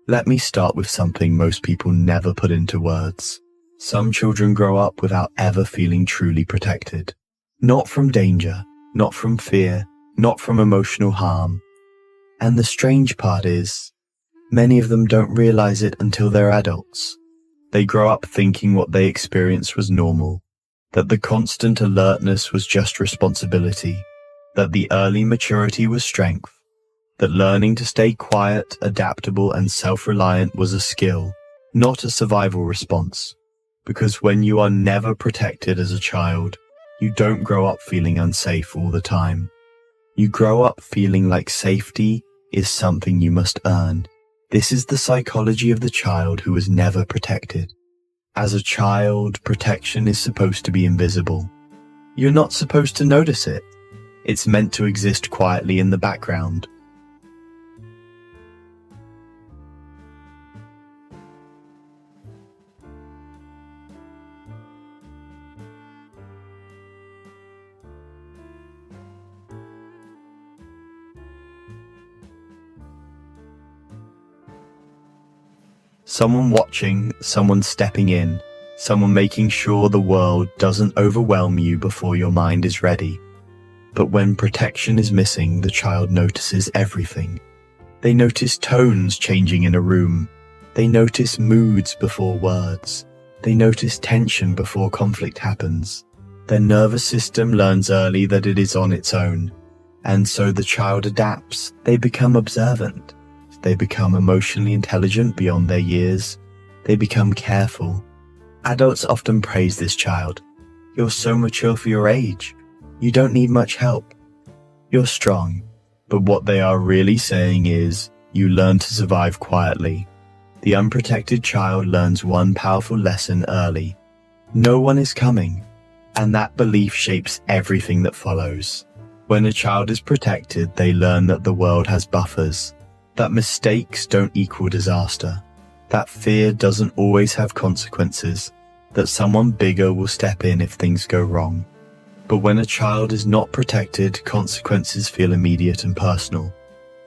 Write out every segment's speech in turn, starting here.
Let me start with something most people never put into words. Some children grow up without ever feeling truly protected. Not from danger, not from fear, not from emotional harm. And the strange part is, many of them don't realize it until they're adults. They grow up thinking what they experienced was normal, that the constant alertness was just responsibility, that the early maturity was strength, that learning to stay quiet, adaptable, and self-reliant was a skill, not a survival response. Because when you are never protected as a child, you don't grow up feeling unsafe all the time. You grow up feeling like safety is something you must earn. This is the psychology of the child who was never protected. As a child, protection is supposed to be invisible. You're not supposed to notice it. It's meant to exist quietly in the background. Someone watching, someone stepping in, someone making sure the world doesn't overwhelm you before your mind is ready. But when protection is missing, the child notices everything. They notice tones changing in a room. They notice moods before words. They notice tension before conflict happens. Their nervous system learns early that it is on its own. And so the child adapts. They become observant. They become emotionally intelligent beyond their years. They become careful. Adults often praise this child. You're so mature for your age. You don't need much help. You're strong. But what they are really saying is, you learn to survive quietly. The unprotected child learns one powerful lesson early. No one is coming. And that belief shapes everything that follows. When a child is protected, they learn that the world has buffers. That mistakes don't equal disaster. That fear doesn't always have consequences. That someone bigger will step in if things go wrong. But when a child is not protected, consequences feel immediate and personal.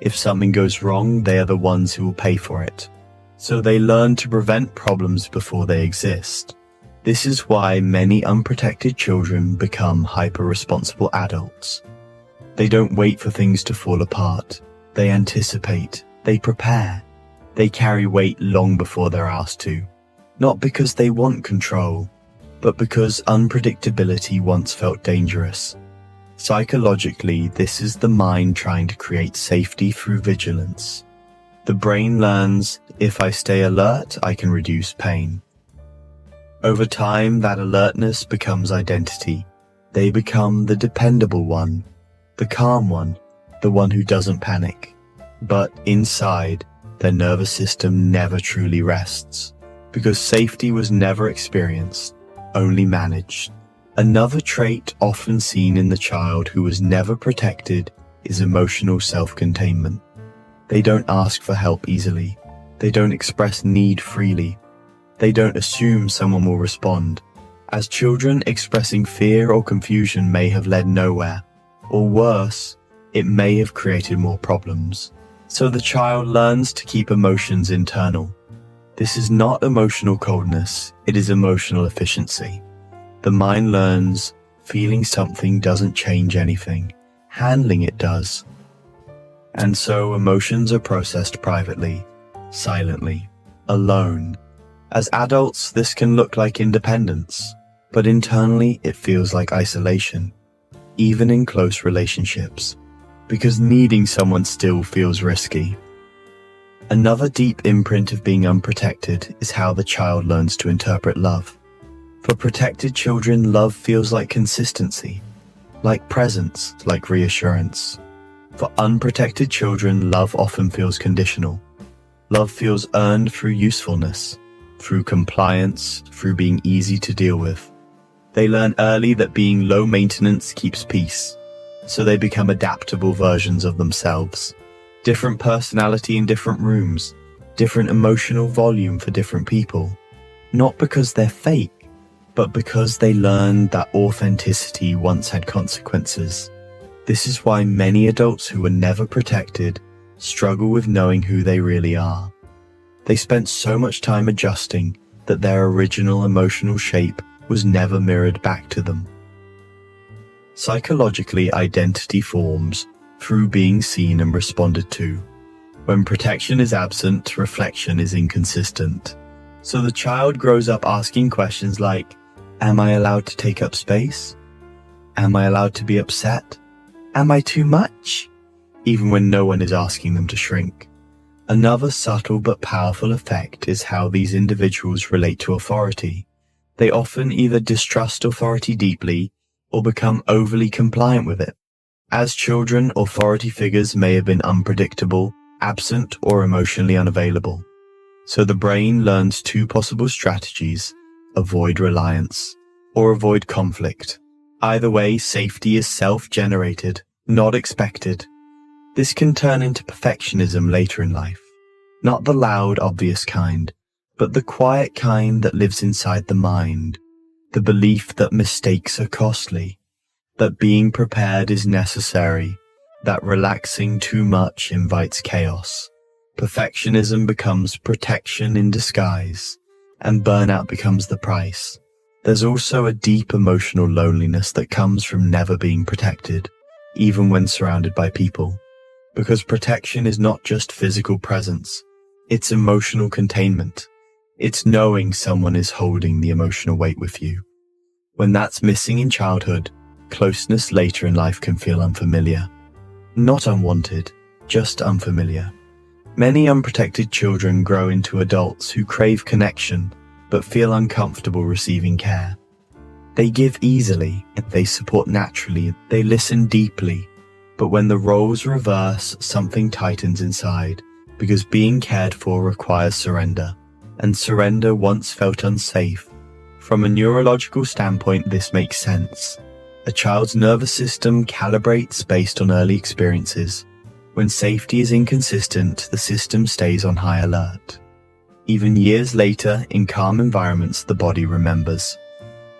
If something goes wrong, they are the ones who will pay for it. So they learn to prevent problems before they exist. This is why many unprotected children become hyper-responsible adults. They don't wait for things to fall apart. They anticipate, they prepare, they carry weight long before they're asked to. Not because they want control, but because unpredictability once felt dangerous. Psychologically, this is the mind trying to create safety through vigilance. The brain learns, if I stay alert, I can reduce pain. Over time, that alertness becomes identity. They become the dependable one, the calm one, the one who doesn't panic. But inside, their nervous system never truly rests, because safety was never experienced, only managed. Another trait often seen in the child who was never protected is emotional self-containment. They don't ask for help easily. They don't express need freely. They don't assume someone will respond. As children, expressing fear or confusion may have led nowhere, or worse, it may have created more problems. So the child learns to keep emotions internal. This is not emotional coldness, it is emotional efficiency. The mind learns feeling something doesn't change anything, handling it does. And so emotions are processed privately, silently, alone. As adults, this can look like independence, but internally it feels like isolation, even in close relationships. Because needing someone still feels risky. Another deep imprint of being unprotected is how the child learns to interpret love. For protected children, love feels like consistency, like presence, like reassurance. For unprotected children, love often feels conditional. Love feels earned through usefulness, through compliance, through being easy to deal with. They learn early that being low maintenance keeps peace. So they become adaptable versions of themselves. Different personality in different rooms, different emotional volume for different people. Not because they're fake, but because they learned that authenticity once had consequences. This is why many adults who were never protected struggle with knowing who they really are. They spent so much time adjusting that their original emotional shape was never mirrored back to them. Psychologically, identity forms through being seen and responded to. When protection is absent, reflection is inconsistent. So the child grows up asking questions like, am I allowed to take up space? Am I allowed to be upset? Am I too much? Even when no one is asking them to shrink. Another subtle but powerful effect is how these individuals relate to authority. They often either distrust authority deeply or become overly compliant with it. As children, authority figures may have been unpredictable, absent, or emotionally unavailable. So the brain learns two possible strategies: avoid reliance or avoid conflict. Either way, safety is self-generated, not expected. This can turn into perfectionism later in life. Not the loud, obvious kind, but the quiet kind that lives inside the mind. The belief that mistakes are costly, that being prepared is necessary, that relaxing too much invites chaos. Perfectionism becomes protection in disguise, and burnout becomes the price. There's also a deep emotional loneliness that comes from never being protected, even when surrounded by people. Because protection is not just physical presence, it's emotional containment. It's knowing someone is holding the emotional weight with you. When that's missing in childhood, closeness later in life can feel unfamiliar. Not unwanted, just unfamiliar. Many unprotected children grow into adults who crave connection, but feel uncomfortable receiving care. They give easily, they support naturally, they listen deeply. But when the roles reverse, something tightens inside, because being cared for requires surrender, and surrender once felt unsafe. From a neurological standpoint, this makes sense. A child's nervous system calibrates based on early experiences. When safety is inconsistent, the system stays on high alert. Even years later, in calm environments, the body remembers.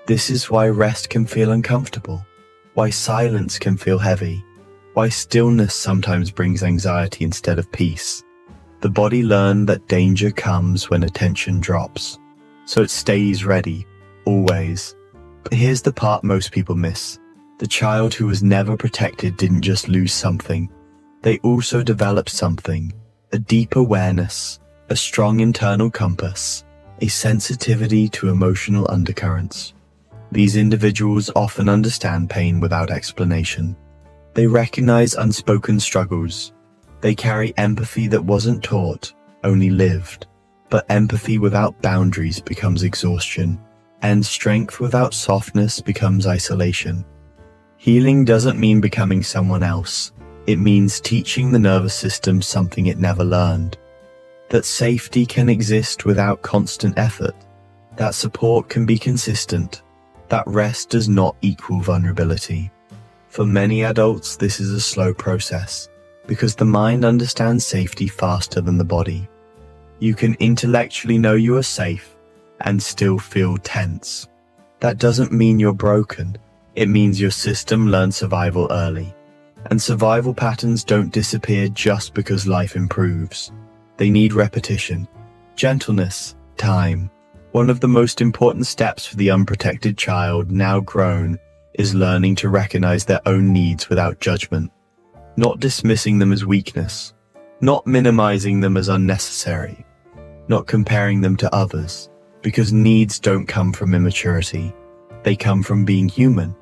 This is why rest can feel uncomfortable, why silence can feel heavy, why stillness sometimes brings anxiety instead of peace. The body learned that danger comes when attention drops, so it stays ready, always. But here's the part most people miss. The child who was never protected didn't just lose something. They also developed something, a deep awareness, a strong internal compass, a sensitivity to emotional undercurrents. These individuals often understand pain without explanation. They recognize unspoken struggles. They carry empathy that wasn't taught, only lived. But empathy without boundaries becomes exhaustion, and strength without softness becomes isolation. Healing doesn't mean becoming someone else. It means teaching the nervous system something it never learned. That safety can exist without constant effort. That support can be consistent. That rest does not equal vulnerability. For many adults, this is a slow process, because the mind understands safety faster than the body. You can intellectually know you are safe and still feel tense. That doesn't mean you're broken. It means your system learned survival early. And survival patterns don't disappear just because life improves. They need repetition, gentleness, time. One of the most important steps for the unprotected child, now grown, is learning to recognize their own needs without judgment. Not dismissing them as weakness, not minimizing them as unnecessary, not comparing them to others, because needs don't come from immaturity. They come from being human.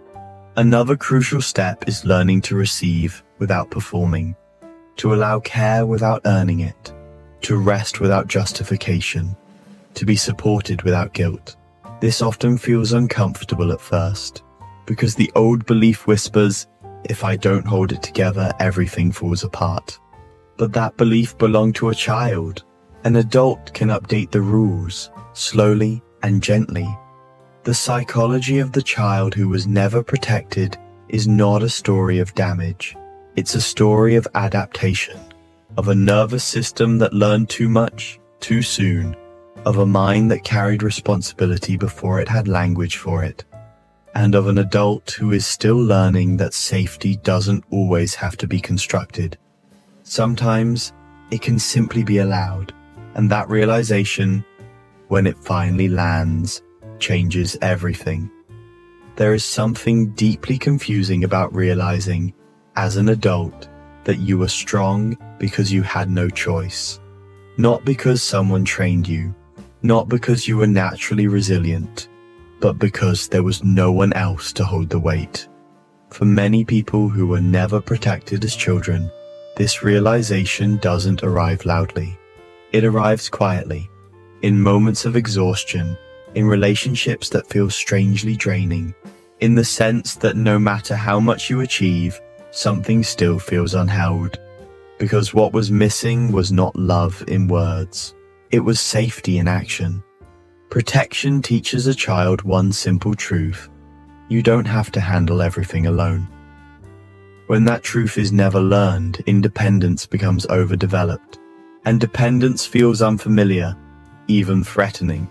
Another crucial step is learning to receive without performing, to allow care without earning it, to rest without justification, to be supported without guilt. This often feels uncomfortable at first, because the old belief whispers, if I don't hold it together, everything falls apart. But that belief belonged to a child. An adult can update the rules, slowly and gently. The psychology of the child who was never protected is not a story of damage. It's a story of adaptation, of a nervous system that learned too much, too soon, of a mind that carried responsibility before it had language for it, and of an adult who is still learning that safety doesn't always have to be constructed. Sometimes it can simply be allowed. And that realization, when it finally lands, changes everything. There is something deeply confusing about realizing, as an adult, that you were strong because you had no choice. Not because someone trained you, not because you were naturally resilient, but because there was no one else to hold the weight. For many people who were never protected as children, this realization doesn't arrive loudly. It arrives quietly, in moments of exhaustion, in relationships that feel strangely draining, in the sense that no matter how much you achieve, something still feels unheld. Because what was missing was not love in words, it was safety in action. Protection teaches a child one simple truth: you don't have to handle everything alone. When that truth is never learned, independence becomes overdeveloped, and dependence feels unfamiliar, even threatening.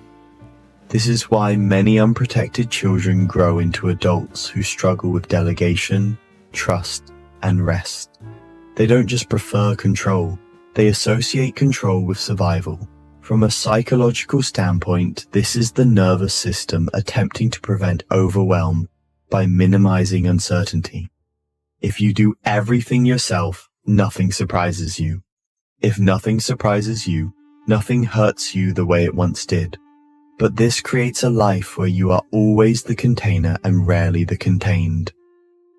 This is why many unprotected children grow into adults who struggle with delegation, trust, and rest. They don't just prefer control, they associate control with survival. From a psychological standpoint, this is the nervous system attempting to prevent overwhelm by minimizing uncertainty. If you do everything yourself, nothing surprises you. If nothing surprises you, nothing hurts you the way it once did. But this creates a life where you are always the container and rarely the contained.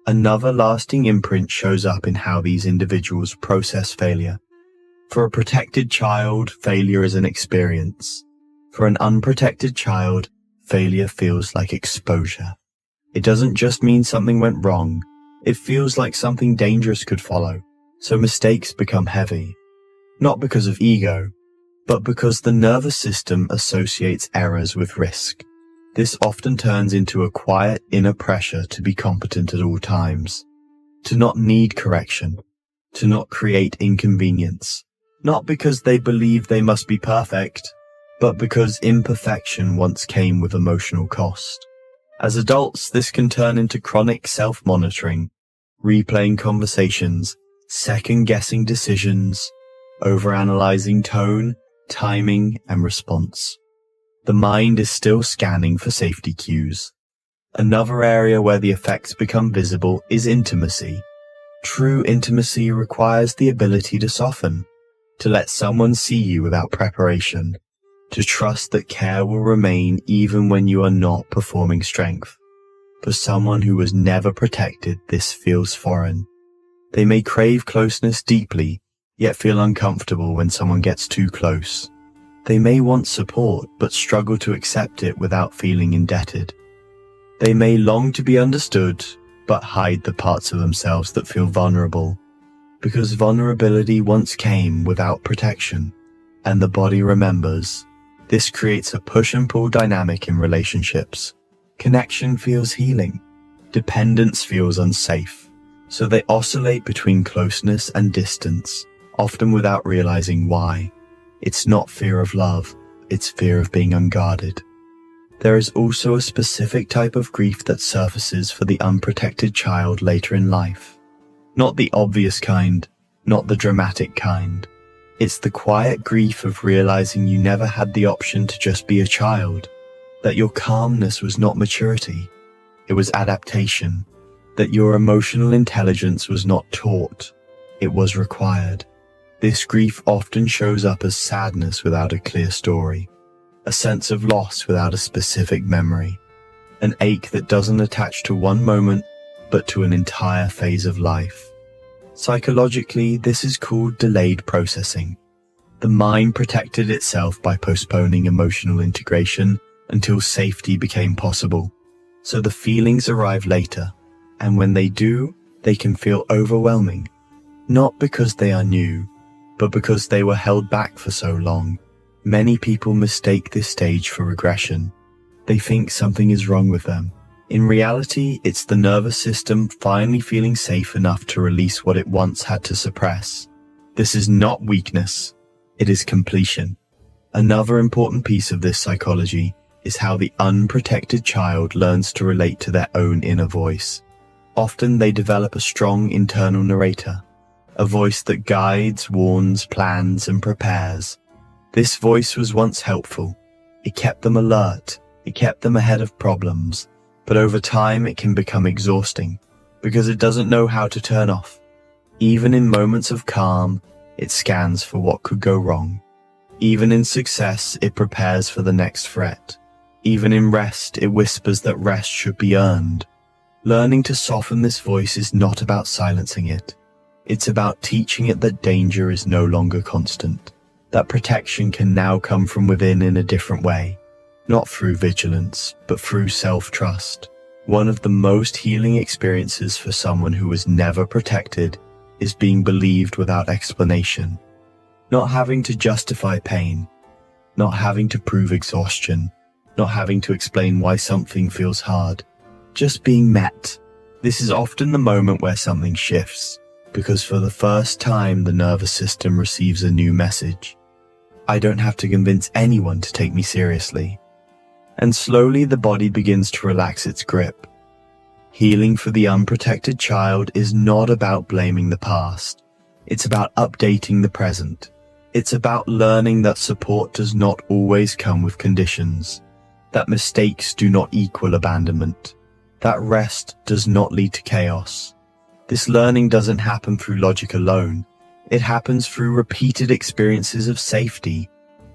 Another lasting imprint shows up in how these individuals process failure. For a protected child, failure is an experience. For an unprotected child, failure feels like exposure. It doesn't just mean something went wrong. It feels like something dangerous could follow, so mistakes become heavy. Not because of ego, but because the nervous system associates errors with risk. This often turns into a quiet inner pressure to be competent at all times, to not need correction, to not create inconvenience, not because they believe they must be perfect, but because imperfection once came with emotional cost. As adults, this can turn into chronic self-monitoring, replaying conversations, second-guessing decisions, overanalyzing tone, timing, and response. The mind is still scanning for safety cues. Another area where the effects become visible is intimacy. True intimacy requires the ability to soften, to let someone see you without preparation, to trust that care will remain even when you are not performing strength. For someone who was never protected, this feels foreign. They may crave closeness deeply, yet feel uncomfortable when someone gets too close. They may want support, but struggle to accept it without feeling indebted. They may long to be understood, but hide the parts of themselves that feel vulnerable. Because vulnerability once came without protection, and the body remembers. This creates a push and pull dynamic in relationships. Connection feels healing. Dependence feels unsafe. So they oscillate between closeness and distance, often without realizing why. It's not fear of love, it's fear of being unguarded. There is also a specific type of grief that surfaces for the unprotected child later in life. Not the obvious kind, not the dramatic kind. It's the quiet grief of realizing you never had the option to just be a child, that your calmness was not maturity, it was adaptation, that your emotional intelligence was not taught, it was required. This grief often shows up as sadness without a clear story, a sense of loss without a specific memory, an ache that doesn't attach to one moment but to an entire phase of life. Psychologically, this is called delayed processing. The mind protected itself by postponing emotional integration until safety became possible. So the feelings arrive later, and when they do, they can feel overwhelming. Not because they are new, but because they were held back for so long. Many people mistake this stage for regression. They think something is wrong with them. In reality, it's the nervous system finally feeling safe enough to release what it once had to suppress. This is not weakness, it is completion. Another important piece of this psychology is how the unprotected child learns to relate to their own inner voice. Often they develop a strong internal narrator, a voice that guides, warns, plans, and prepares. This voice was once helpful. It kept them alert. It kept them ahead of problems. But over time, it can become exhausting because it doesn't know how to turn off. Even in moments of calm, it scans for what could go wrong. Even in success, it prepares for the next threat. Even in rest, it whispers that rest should be earned. Learning to soften this voice is not about silencing it. It's about teaching it that danger is no longer constant, that protection can now come from within in a different way, not through vigilance, but through self-trust. One of the most healing experiences for someone who was never protected is being believed without explanation, not having to justify pain, not having to prove exhaustion, not having to explain why something feels hard, just being met. This is often the moment where something shifts, because for the first time the nervous system receives a new message. I don't have to convince anyone to take me seriously. And slowly the body begins to relax its grip. Healing for the unprotected child is not about blaming the past. It's about updating the present. It's about learning that support does not always come with conditions, that mistakes do not equal abandonment, that rest does not lead to chaos. This learning doesn't happen through logic alone. It happens through repeated experiences of safety,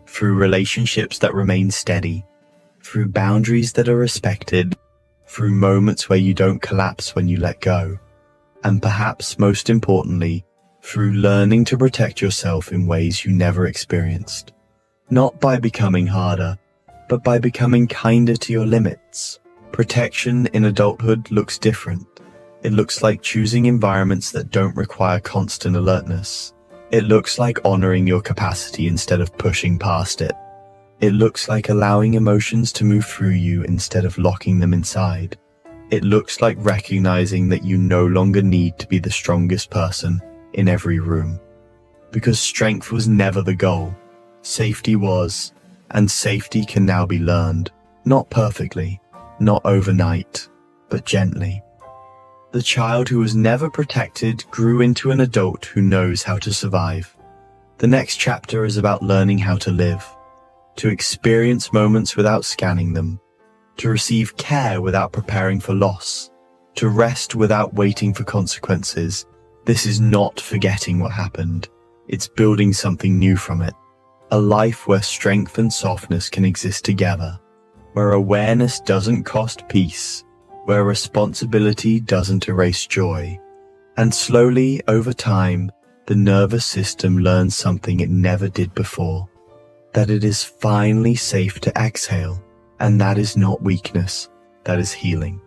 through relationships that remain steady, through boundaries that are respected, through moments where you don't collapse when you let go, and perhaps most importantly, through learning to protect yourself in ways you never experienced. Not by becoming harder, but by becoming kinder to your limits. Protection in adulthood looks different. It looks like choosing environments that don't require constant alertness. It looks like honoring your capacity instead of pushing past it. It looks like allowing emotions to move through you instead of locking them inside. It looks like recognizing that you no longer need to be the strongest person in every room. Because strength was never the goal. Safety was, and safety can now be learned. Not perfectly, not overnight, but gently. The child who was never protected grew into an adult who knows how to survive. The next chapter is about learning how to live, to experience moments without scanning them, to receive care without preparing for loss, to rest without waiting for consequences. This is not forgetting what happened. It's building something new from it. A life where strength and softness can exist together, where awareness doesn't cost peace, where responsibility doesn't erase joy. And slowly, over time, the nervous system learns something it never did before, that it is finally safe to exhale, and that is not weakness, that is healing.